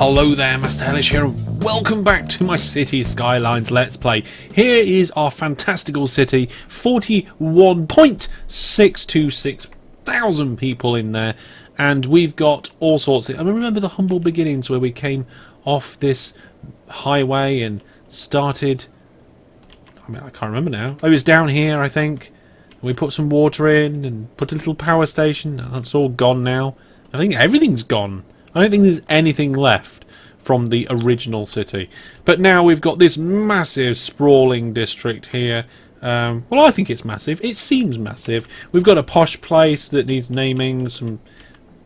Hello there, Master Hellish here, and welcome back to my Cities Skylines Let's Play. Here is our fantastical city, 41.626 thousand people in there, and we've got all sorts of... I remember the humble beginnings where we came off this highway and started... I can't remember now. I was down here, I think. We put some water in and put a little power station. That's all gone now. I think everything's gone. I don't think there's anything left from the original city. But now we've got this massive sprawling district here. Well, I think it's massive. It seems massive. We've got a posh place that needs naming, some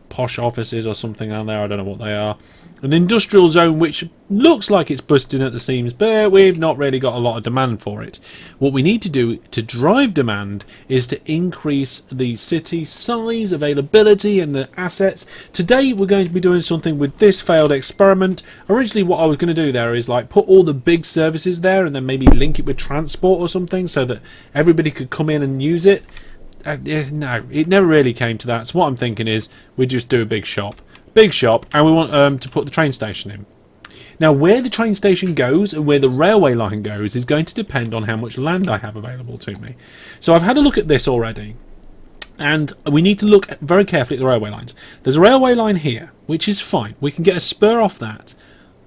posh offices or something on there. I don't know what they are. An industrial zone which looks like it's busting at the seams, but we've not really got a lot of demand for it. What we need to do to drive demand is to increase the city size, availability and the assets. Today we're going to be doing something with this failed experiment. Originally what I was going to do there is like put all the big services there and then maybe link it with transport or something so that everybody could come in and use it. No, it never really came to that. So what I'm thinking is we just do a big shop, and we want to put the train station in. Now where the train station goes and where the railway line goes is going to depend on how much land I have available to me. So I've had a look at this already, and we need to look very carefully at the railway lines. There's a railway line here, which is fine. We can get a spur off that,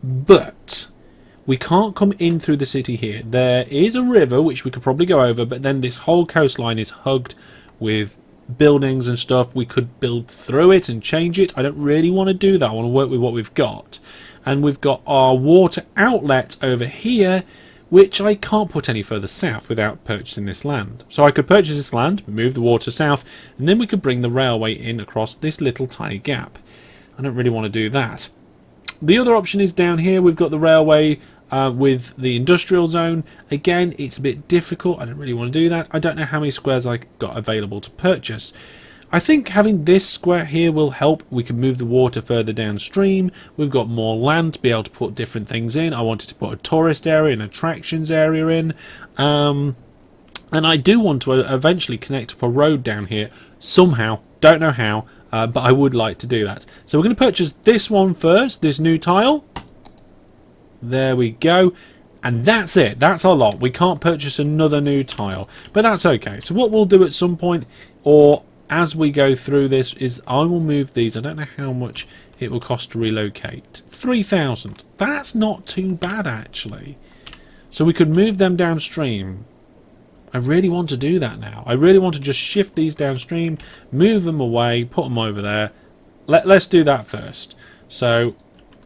but we can't come in through the city here. There is a river which we could probably go over, but then this whole coastline is hugged with buildings and stuff. We could build through it and change it. I don't really want to do that. I want to work with what we've got. And we've got our water outlet over here, which I can't put any further south without purchasing this land. So I could purchase this land, move the water south, and then we could bring the railway in across this little tiny gap. I don't really want to do that. The other option is down here. We've got the railway with the industrial zone. Again, it's a bit difficult. I don't really want to do that. I don't know how many squares I got available to purchase. I think having this square here will help. We can move the water further downstream. We've got more land to be able to put different things in. I wanted to put a tourist area, an attractions area in. And I do want to eventually connect up a road down here somehow. Don't know how, but I would like to do that. So we're going to purchase this one first, this new tile. There we go. And that's it. That's our lot. We can't purchase another new tile. But that's okay. So what we'll do at some point, or as we go through this, is I will move these. I don't know how much it will cost to relocate. 3,000. That's not too bad, actually. So we could move them downstream. I really want to do that now. I really want to just shift these downstream, move them away, put them over there. Let's do that first. So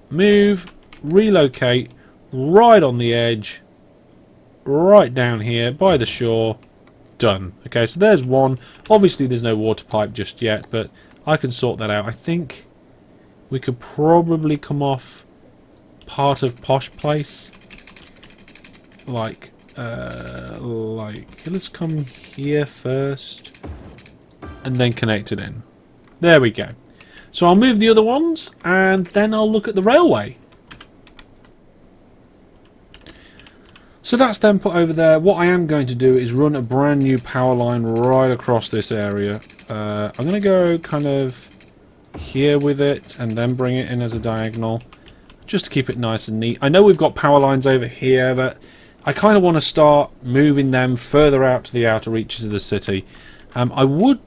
move, relocate, right on the edge, right down here by the shore. Done. Okay, so there's one. Obviously there's no water pipe just yet, but I can sort that out. I think we could probably come off part of Posh Place. Like let's come here first and then connect it in. There we go. So I'll move the other ones and then I'll look at the railway. So that's then put over there. What I am going to do is run a brand new power line right across this area. I'm going to go kind of here with it and then bring it in as a diagonal just to keep it nice and neat. I know we've got power lines over here, but I kind of want to start moving them further out to the outer reaches of the city. I would...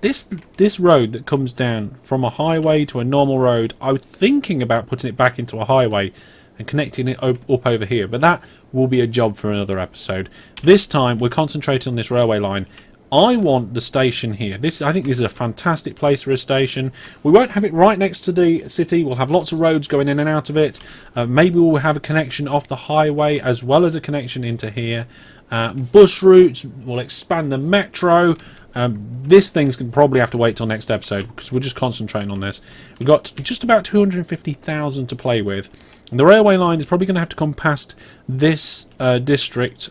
This road that comes down from a highway to a normal road, I was thinking about putting it back into a highway and connecting it up over here, but that will be a job for another episode. This time we're concentrating on this railway line. I want the station here. I think this is a fantastic place for a station. We won't have it right next to the city. We'll have lots of roads going in and out of it. Maybe we'll have a connection off the highway as well as a connection into here. Bus routes, we'll expand the metro. This thing's going to probably have to wait till next episode because we're just concentrating on this. We've got just about 250,000 to play with. And the railway line is probably going to have to come past this district,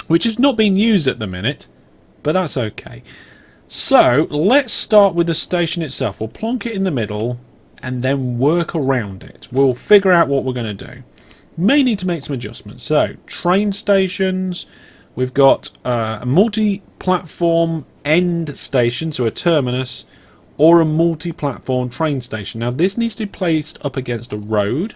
which is not being used at the minute, but that's okay. So let's start with the station itself. We'll plonk it in the middle and then work around it. We'll figure out what we're going to do. May need to make some adjustments. So train stations. We've got a multi-platform end station, so a terminus, or a multi-platform train station. Now this needs to be placed up against a road.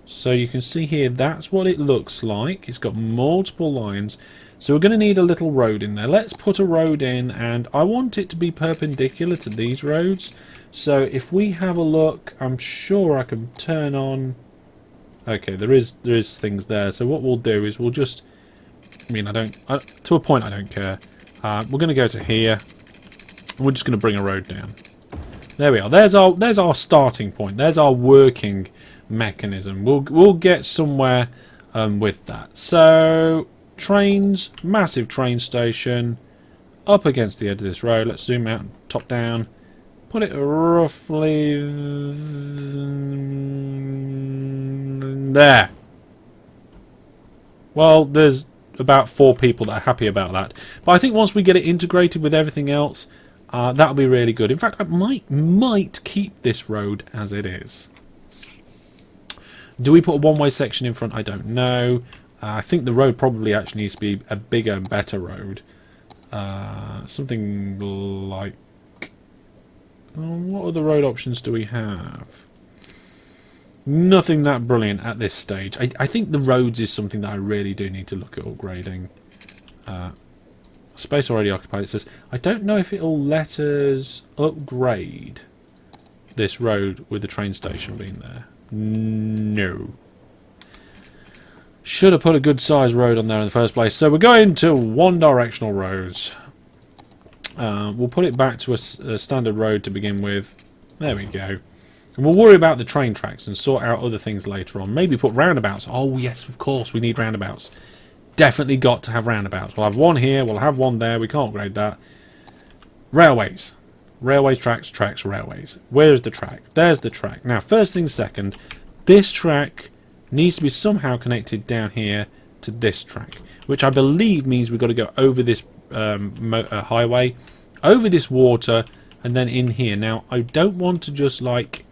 So you can see here, that's what it looks like. It's got multiple lines. So we're going to need a little road in there. Let's put a road in, and I want it to be perpendicular to these roads. So if we have a look, I'm sure I can turn on... Okay, there is things there. So what we'll do is we'll just... I mean, to a point I don't care. We're going to go to here. And we're just going to bring a road down. There we are. There's our starting point. There's our working mechanism. We'll get somewhere with that. So trains, massive train station up against the edge of this road. Let's zoom out, top down, put it roughly there. Well, there's about 4 people that are happy about that, but I think once we get it integrated with everything else, that'll be really good. In fact, I might keep this road as it is. Do we put a one-way section in front? I don't know. I think the road probably actually needs to be a bigger and better road. Something like... what other road options do we have? Nothing that brilliant at this stage. I think the roads is something that I really do need to look at upgrading. Space already occupied, it says. I don't know if it'll let us upgrade this road with the train station being there. No. Should have put a good sized road on there in the first place. So we're going to one directional roads. We'll put it back to a standard road to begin with. There we go. And we'll worry about the train tracks and sort out other things later on. Maybe put roundabouts. Oh yes, of course, we need roundabouts. Definitely got to have roundabouts. We'll have one here, we'll have one there. We can't upgrade that. Railways. Railways, tracks, railways. Where's the track? There's the track. Now, first things second, this track needs to be somehow connected down here to this track, which I believe means we've got to go over this highway, over this water, and then in here. Now, I don't want to just like...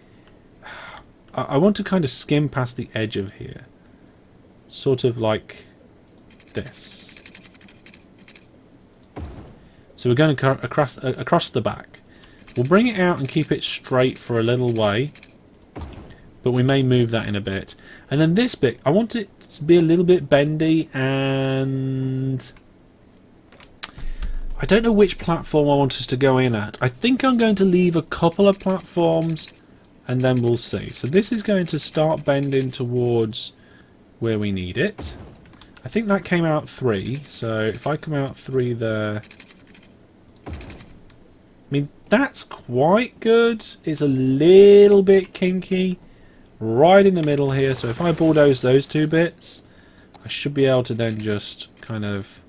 I want to kind of skim past the edge of here. Sort of like this. So we're going to across the back. We'll bring it out and keep it straight for a little way, but we may move that in a bit. And then this bit, I want it to be a little bit bendy, and I don't know which platform I want us to go in at. I think I'm going to leave a couple of platforms, and then we'll see. So this is going to start bending towards where we need it. I think that came out 3, so if I come out 3 there... I mean, that's quite good. It's a little bit kinky right in the middle here. So if I bulldoze those 2 bits, I should be able to then just kind of...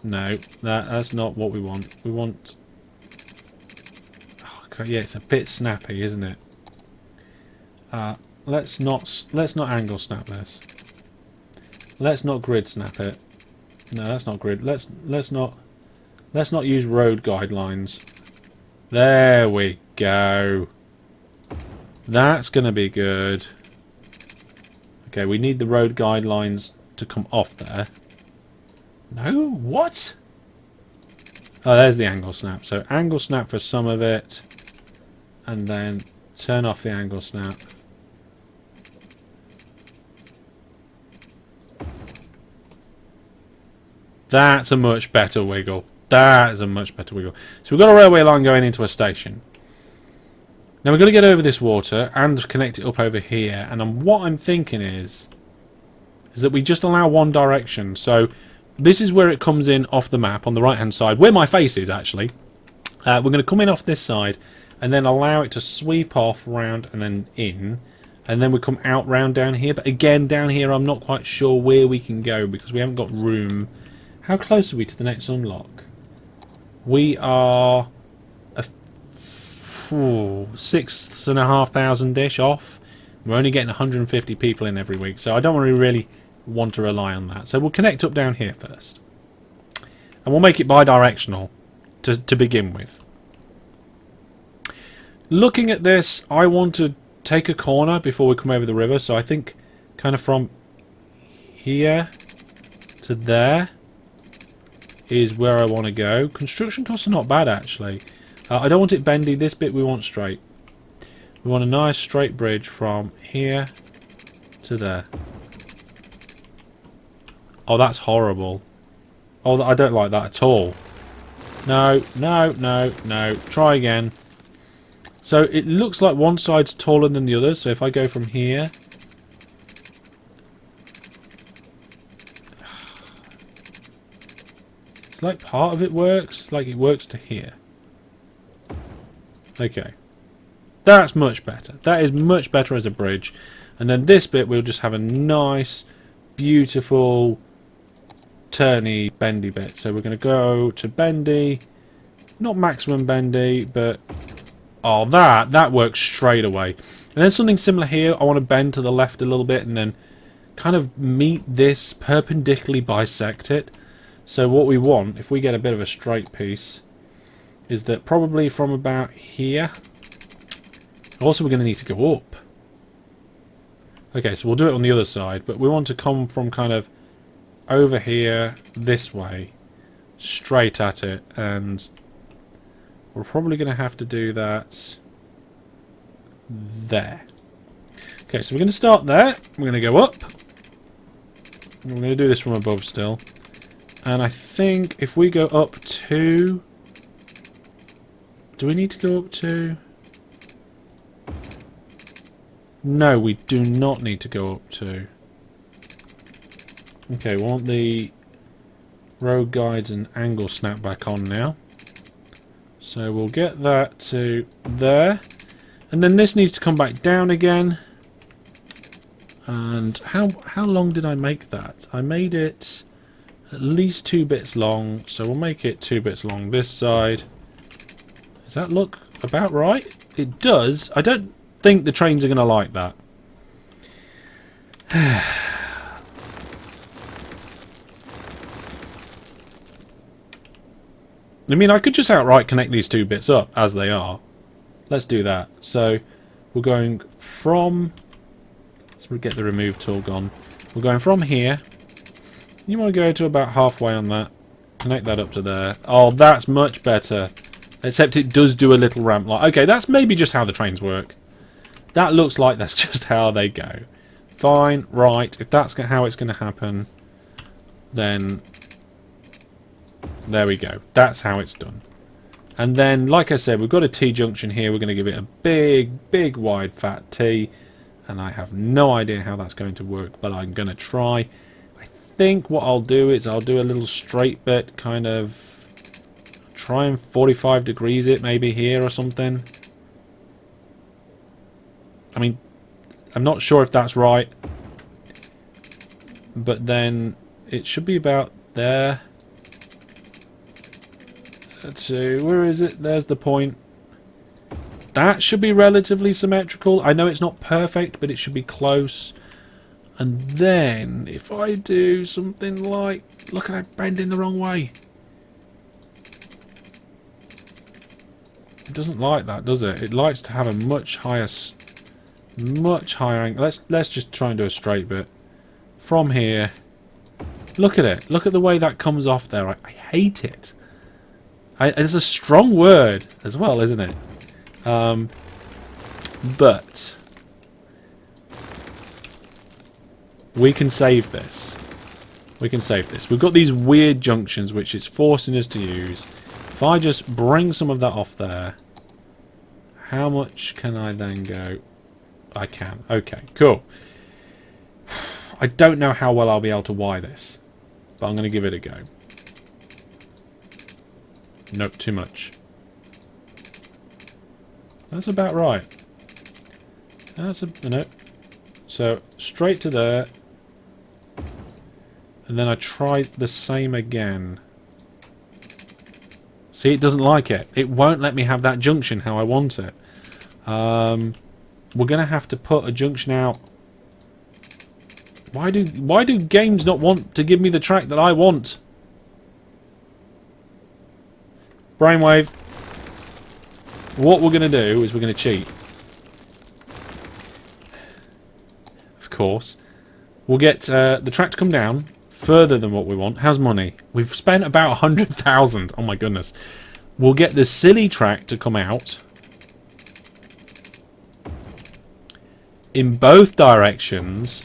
No, that's not what we want. We want... Oh, God, yeah, it's a bit snappy, isn't it? Let's not angle snap this. Let's not grid snap it. No, that's not grid. Let's not use road guidelines. There we go. That's going to be good. Okay, we need the road guidelines to come off there. No? What? Oh, there's the angle snap. So angle snap for some of it. And then turn off the angle snap. That's a much better wiggle. That is a much better wiggle. So we've got a railway line going into a station. Now we've got to get over this water and connect it up over here. And what I'm thinking is that we just allow one direction. So this is where it comes in off the map on the right hand side, where my face is actually. We're going to come in off this side and then allow it to sweep off round and then in. And then we come out round down here. But again, down here I'm not quite sure where we can go because we haven't got room. How close are we to the next unlock? We are 6,500-ish off. We're only getting 150 people in every week, so I don't really want to rely on that. So we'll connect up down here first. And we'll make it bi-directional to begin with. Looking at this, I want to take a corner before we come over the river, so I think kind of from here to there is where I want to go. Construction costs are not bad actually. I don't want it bendy. This bit we want straight. We want a nice straight bridge from here to there. Oh, that's horrible. Oh, I don't like that at all. No, no, no, no. Try again. So it looks like one side's taller than the other. So if I go from here... It's like part of it works. It's like it works to here. Okay. That's much better. That is much better as a bridge. And then this bit we'll just have a nice, beautiful, turny, bendy bit. So we're going to go to bendy. Not maximum bendy, but... Oh, that works straight away. And then something similar here. I want to bend to the left a little bit and then kind of meet this, perpendicularly bisect it. So what we want, if we get a bit of a straight piece, is that probably from about here... Also, we're going to need to go up. Okay, so we'll do it on the other side, but we want to come from kind of over here, this way, straight at it, and we're probably going to have to do that there. Okay, so we're going to start there. We're going to go up. We're going to do this from above still. And I think if we go up to... Do we need to go up to... No, we do not need to go up to. Okay, we want the road guides and angle snap back on now. So we'll get that to there. And then this needs to come back down again. And how long did I make that? I made it at least 2 bits long. So we'll make it 2 bits long this side. Does that look about right? It does. I don't think the trains are going to like that. I mean, I could just outright connect these 2 bits up as they are. Let's do that. So we're going from... So we'll get the remove tool gone. We're going from here. You want to go to about halfway on that. Connect that up to there. Oh, that's much better. Except it does do a little ramp like... Okay, that's maybe just how the trains work. That looks like that's just how they go. Fine, right. If that's how it's going to happen, then there we go. That's how it's done. And then, like I said, we've got a T-junction here. We're going to give it a big, big, wide, fat T. And I have no idea how that's going to work, but I'm going to try. I think what I'll do is I'll do a little straight bit, kind of try and 45 degrees it maybe here or something. I mean, I'm not sure if that's right, but then it should be about there. Let's see, where is it? There's the point. That should be relatively symmetrical. I know it's not perfect, but it should be close. And then, if I do something like... Look at that bending the wrong way. It doesn't like that, does it? It likes to have a much higher angle. Let's just try and do a straight bit from here. Look at it. Look at the way that comes off there. I hate it. It's a strong word as well, isn't it? But we can save this. We can save this. We've got these weird junctions which it's forcing us to use. If I just bring some of that off there, how much can I then go? I can. Okay, cool. I don't know how well I'll be able to Y this, but I'm going to give it a go. Nope, too much. That's about right. That's a... No. So, straight to there. And then I try the same again. See, it doesn't like it. It won't let me have that junction how I want it. We're going to have to put a junction out. Why do games not want to give me the track that I want? Brainwave. What we're going to do is we're going to cheat. Of course. We'll get the track to come down further than what we want. How's money? We've spent about 100,000. Oh my goodness. We'll get the silly track to come out in both directions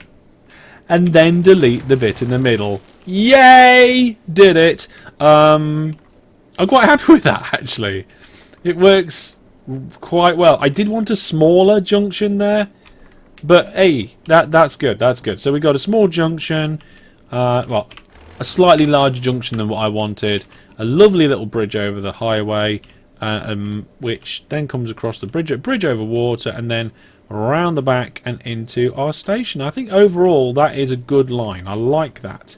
and then delete the bit in the middle. Yay! Did it! I'm quite happy with that, actually. It works quite well. I did want a smaller junction there, but hey, that's good. That's good. So we got a small junction, well, a slightly larger junction than what I wanted. A lovely little bridge over the highway, which then comes across the bridge over water, and then around the back and into our station. I think overall that is a good line. I like that.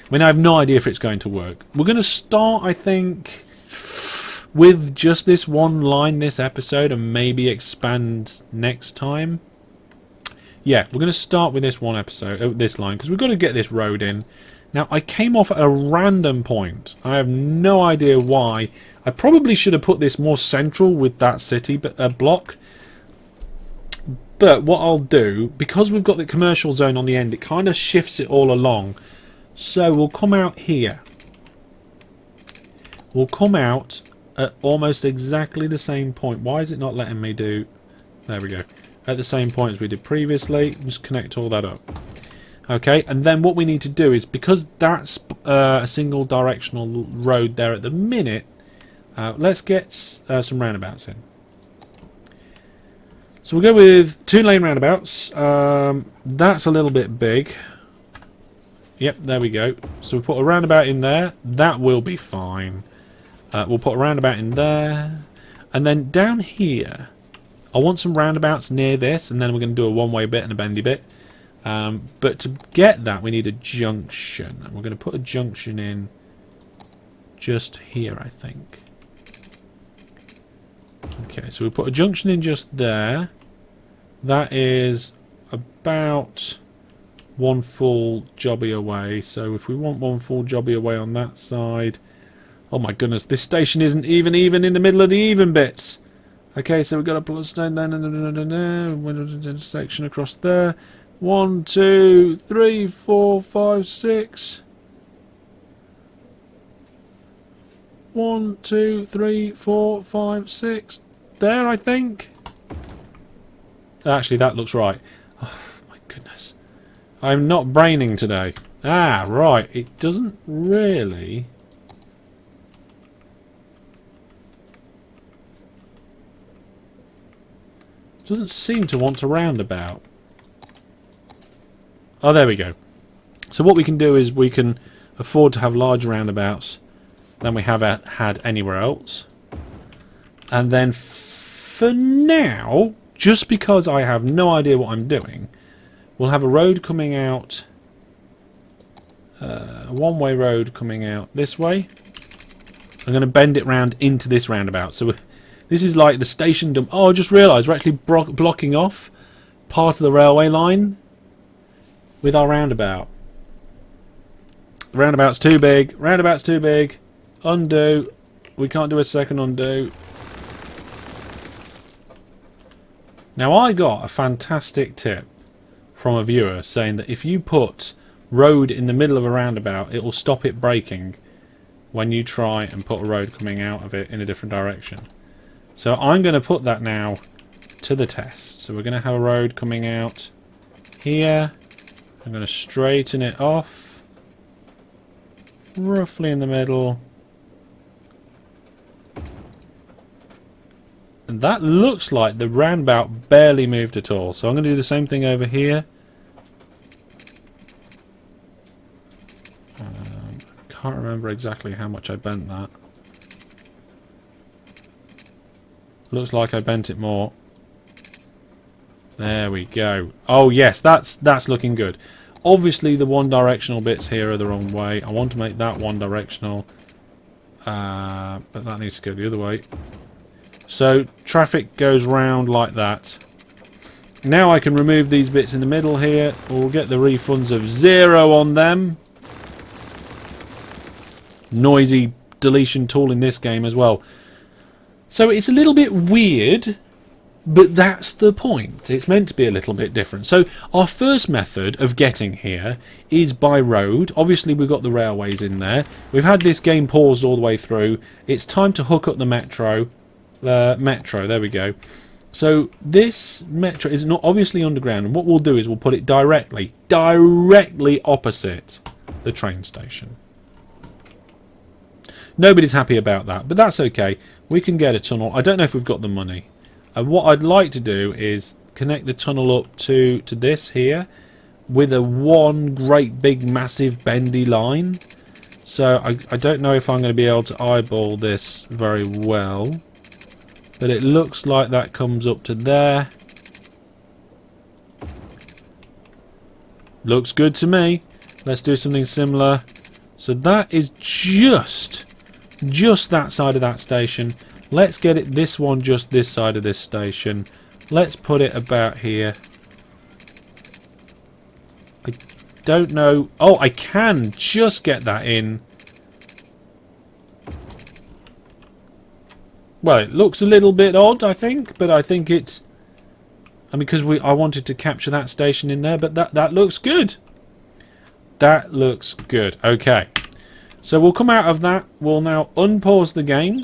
I mean, I have no idea if it's going to work. We're going to start, I think, with just this one line this episode and maybe expand next time. Yeah, we're going to start with this one episode, this line, because we've got to get this road in. Now, I came off at a random point. I have no idea why. I probably should have put this more central with that city block. But what I'll do, because we've got the commercial zone on the end, it kind of shifts it all along. So we'll come out here. We'll come out at almost exactly the same point. Why is it not letting me do... There we go. At the same point as we did previously. Just connect all that up. Okay, and then what we need to do is, because that's a single directional road there at the minute, let's get some roundabouts in. So we'll go with 2-lane roundabouts. That's a little bit big. Yep, there we go. So we put a roundabout in there. That will be fine. We'll put a roundabout in there. And then down here, I want some roundabouts near this, and then we're going to do a one-way bit and a bendy bit. But to get that, we need a junction. And we're going to put a junction in just here, I think. Okay, so we put a junction in just there. That is about one full jobby away. So if we want one full jobby away on that side... Oh my goodness, this station isn't even in the middle of the even bits. Okay, so we've got a bloodstone then, section across there. 1, 2, 3, 4, 5, 6. 1, 2, 3, 4, 5, 6. There, I think. Actually, that looks right. Oh my goodness. I'm not braining today. Ah, right. It doesn't really... Doesn't seem to want to roundabout. Oh, there we go. So what we can do is we can afford to have larger roundabouts than we have had anywhere else. And then for now, just because I have no idea what I'm doing, we'll have a road coming out, a one-way road coming out this way. I'm going to bend it round into this roundabout. So this is like the station dump. Oh, I just realised we're actually blocking off part of the railway line with our roundabout. The roundabout's too big. Roundabout's too big. Undo. We can't do a second undo. Now, I got a fantastic tip from a viewer saying that if you put road in the middle of a roundabout, it will stop it braking when you try and put a road coming out of it in a different direction. So I'm going to put that now to the test. So we're going to have a road coming out here. I'm going to straighten it off roughly in the middle. And that looks like the roundabout barely moved at all. So I'm going to do the same thing over here. I can't remember exactly how much I bent that. Looks like I bent it more. There we go. Oh yes, that's looking good. Obviously the one directional bits here are the wrong way. I want to make that one directional. But that needs to go the other way. So traffic goes round like that. Now I can remove these bits in the middle here. We'll get the refunds of 0 on them. Noisy deletion tool in this game as well. So it's a little bit weird But that's the point. It's meant to be a little bit different. So our first method of getting here is by road. Obviously, we've got the railways in there. We've had this game paused all the way through. It's time to hook up the metro. There we go. So this metro is not obviously underground. And what we'll do is we'll put it directly opposite the train station. Nobody's happy about that, but that's okay. We can get a tunnel. I don't know if we've got the money. And what I'd like to do is connect the tunnel up to this here with a one great big massive bendy line. So I don't know if I'm going to be able to eyeball this very well. But it looks like that comes up to there. Looks good to me. Let's do something similar. So that is just that side of that station. Let's get it this one just this side of this station. Let's put it about here. I don't know. Oh, I can just get that in. Well, it looks a little bit odd, I think, but I think it's... I mean, because I wanted to capture that station in there, but that looks good. That looks good. Okay. So we'll come out of that. We'll now unpause the game.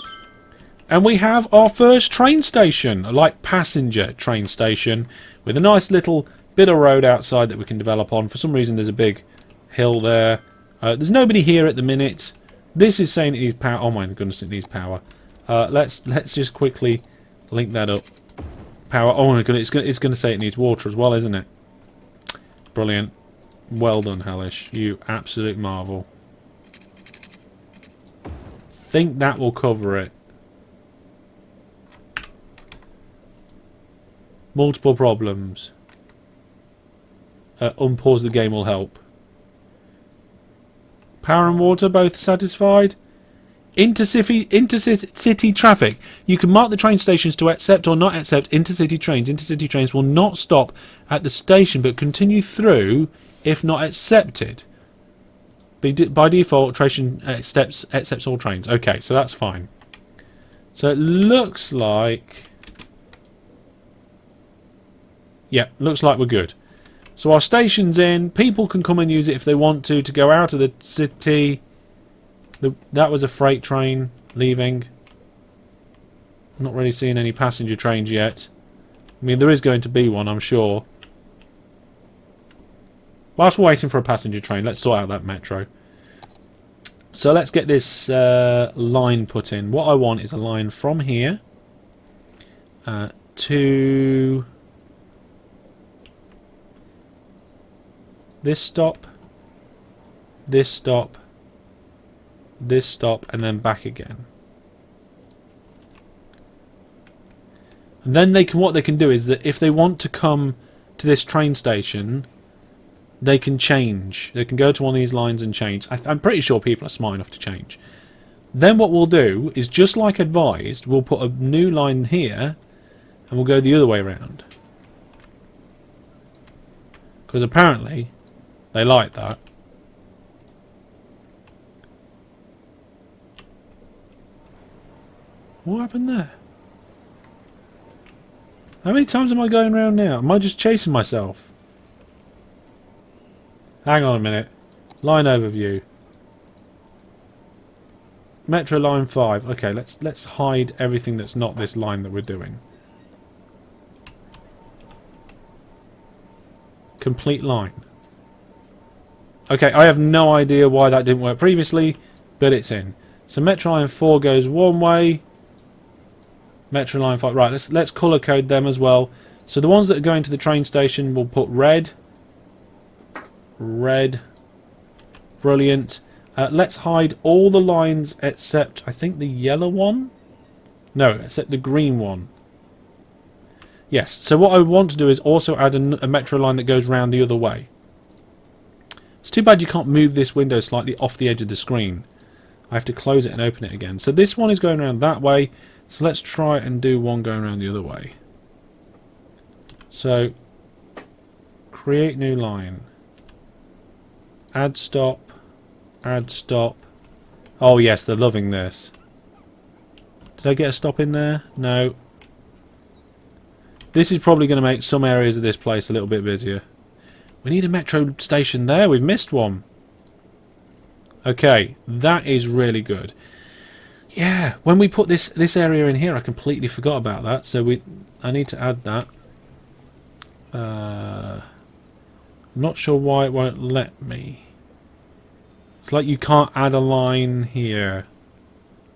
And we have our first train station, like passenger train station, with a nice little bit of road outside that we can develop on. For some reason, there's a big hill there. There's nobody here at the minute. This is saying it needs power. Oh my goodness, it needs power. Let's just quickly link that up. Power. Oh my goodness, it's going to say it needs water as well, isn't it? Brilliant. Well done, Hellish. You absolute marvel. Think that will cover it. Multiple problems. Unpause the game will help. Power and water both satisfied. Intercity traffic. You can mark the train stations to accept or not accept intercity trains. Intercity trains will not stop at the station but continue through if not accepted. By default, train accepts all trains. Okay, so that's fine. So it looks like... Yeah, looks like we're good. So our station's in. People can come and use it if they want to go out of the city. That was a freight train leaving. Not really seeing any passenger trains yet. I mean, there is going to be one, I'm sure. Whilst we're waiting for a passenger train, let's sort out that metro. So let's get this line put in. What I want is a line from here to... this stop, this stop, this stop, and then back again. And then what they can do is that if they want to come to this train station, they can change. They can go to one of these lines and change. I'm pretty sure people are smart enough to change. Then what we'll do is, just like advised, we'll put a new line here and we'll go the other way around. Because apparently they like that. What happened there? How many times am I going around now? Am I just chasing myself? Hang on a minute. Line overview. Metro line 5. Okay, let's hide everything that's not this line that we're doing. Complete line. Okay, I have no idea why that didn't work previously, but it's in. So Metro line 4 goes one way. Metro line 5. Right, let's colour code them as well. So the ones that are going to the train station will put red. Red. Brilliant. Let's hide all the lines except, I think, the yellow one? No, except the green one. Yes, so what I want to do is also add a metro line that goes round the other way. It's too bad you can't move this window slightly off the edge of the screen. I have to close it and open it again. So this one is going around that way. So let's try and do one going around the other way. So, create new line. Add stop. Add stop. Oh yes, they're loving this. Did I get a stop in there? No. This is probably going to make some areas of this place a little bit busier. We need a metro station there. We've missed one. Okay, that is really good. Yeah, when we put this area in here, I completely forgot about that. So I need to add that. I'm not sure why it won't let me. It's like you can't add a line here,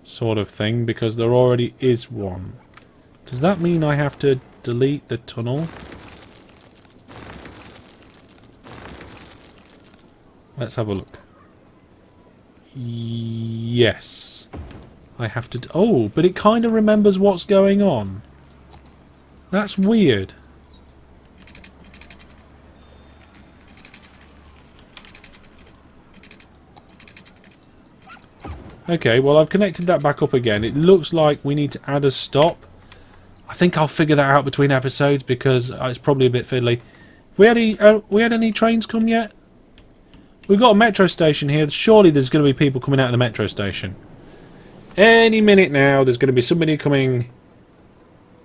sort of thing, because there already is one. Does that mean I have to delete the tunnel? Let's have a look. Yes. I have to... Oh, but it kind of remembers what's going on. That's weird. Okay, well I've connected that back up again. It looks like we need to add a stop. I think I'll figure that out between episodes because it's probably a bit fiddly. We had any trains come yet? We've got a metro station here. Surely there's going to be people coming out of the metro station. Any minute now there's going to be somebody coming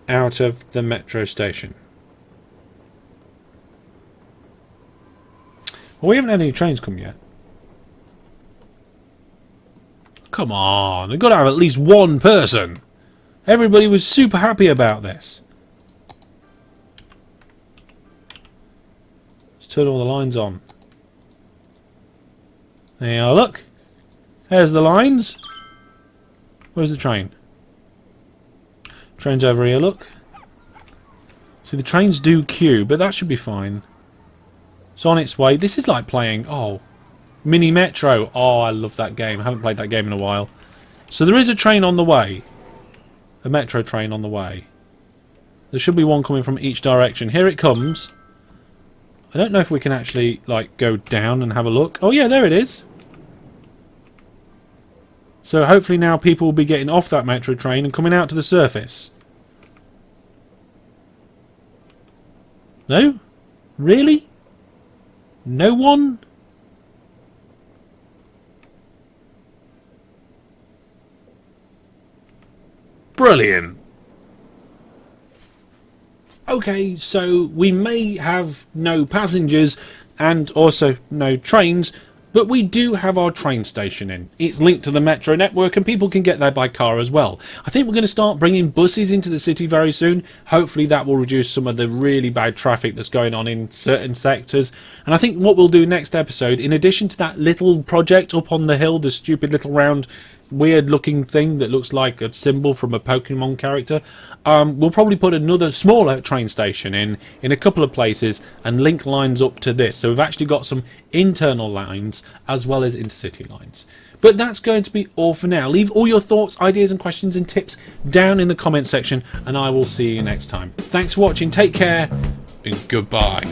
out of the metro station. Well, we haven't had any trains come yet. Come on, they've got to have at least one person. Everybody was super happy about this. Let's turn all the lines on. There you are, look. There's the lines. Where's the train? Train's over here, look. See, the trains do queue, but that should be fine. It's on its way. This is like playing... Oh, Mini Metro. Oh, I love that game. I haven't played that game in a while. So there is a train on the way. A metro train on the way. There should be one coming from each direction. Here it comes. I don't know if we can actually, like, go down and have a look. Oh, yeah, there it is. So hopefully now people will be getting off that metro train and coming out to the surface. No? Really? No one? Brilliant. Okay, so we may have no passengers and also no trains, but we do have our train station in. It's linked to the metro network and people can get there by car as well. I think we're going to start bringing buses into the city very soon. Hopefully that will reduce some of the really bad traffic that's going on in certain sectors. And I think what we'll do next episode, in addition to that little project up on the hill, the stupid little round weird looking thing that looks like a symbol from a Pokemon character, we'll probably put another smaller train station in a couple of places and link lines up to this, so we've actually got some internal lines as well as intercity lines. But that's going to be all for now. Leave all your thoughts, ideas and questions and tips down in the comment section and I will see you next time. Thanks for watching, take care and goodbye.